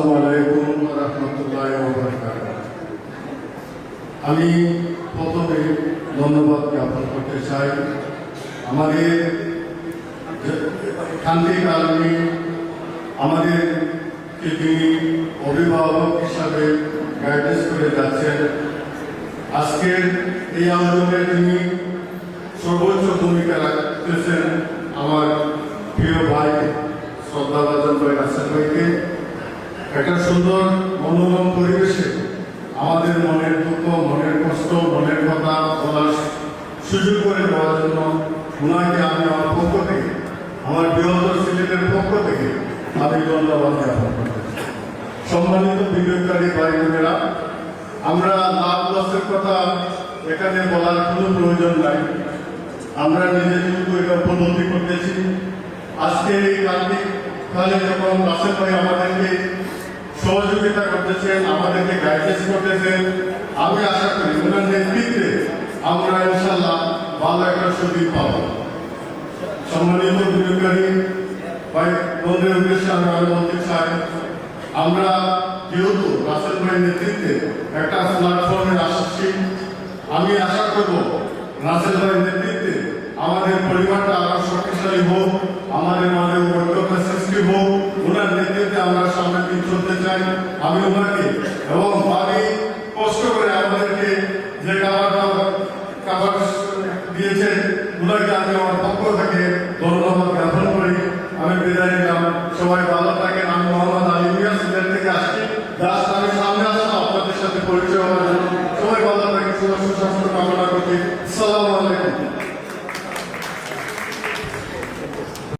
আসসালামু আলাইকুম ওয়া রাহমাতুল্লাহি ওয়া বারাকাতুহু। আমি প্রথমে ধন্যবাদ জ্ঞাপন করতে চাই আমাদের শান্তিকালী আমাদেরকে তিনি অভিভাবক হিসাবে গাইডেন্স করে যাচ্ছেন। আজকের এই আন্দোলনে তিনি সর্বোচ্চ ভূমিকা রাখতেছেন আমার প্রিয় ভাই শ্রদ্ধাভাজন ভাই রাসেল ভাইকে। একটা সুন্দর মনোরম পরিবেশে আমাদের মনের দুঃখ, মনের কষ্ট, মনের কথা বলার সুযোগ করে দেওয়ার জন্য ওনাকে আমি আমার পক্ষ থেকে, আমার বৃহত্তর সিলেটের পক্ষ থেকে আমি ধন্যবাদ জ্ঞাপন করতে চাই। সম্মানিত বিনিয়োগকারী ভাই বোনেরা, আমরা লাভ লসের কথা এখানে বলার কোনো প্রয়োজন নাই। আমরা নিজেদেরকে এটা উপলব্ধি করতেছি। আজকে এই কালে যখন রাসেল ভাই আমাদেরকে সহযোগিতা করতেছেন, আমাদেরকে গাইডেন্স করতেছেন, আমি আশা করি ওনার নেতৃত্বে আমরা ইনশাল্লাহ ভালো একটা সুযোগ পাব। সম্মানিত বিনিয়োগকারী ভাই বোনদের উদ্দেশ্যে আমি আরো বলতে চাই, আমরা যেহেতু রাসেল ভাইয়ের নেতৃত্বে একটা প্ল্যাটফর্মের আসছি, আমি আশা করব রাসেল ভাইয়ের নেতৃত্বে আমাদের পরিবারটা আরো শক্তিশালী হোক, আমাদের মাঝে ঐক্যতা সৃষ্টি হোক। ওনার নেতৃত্বে আমরা সামনের দিন চলতে চাই। আমি ওনাকে এবং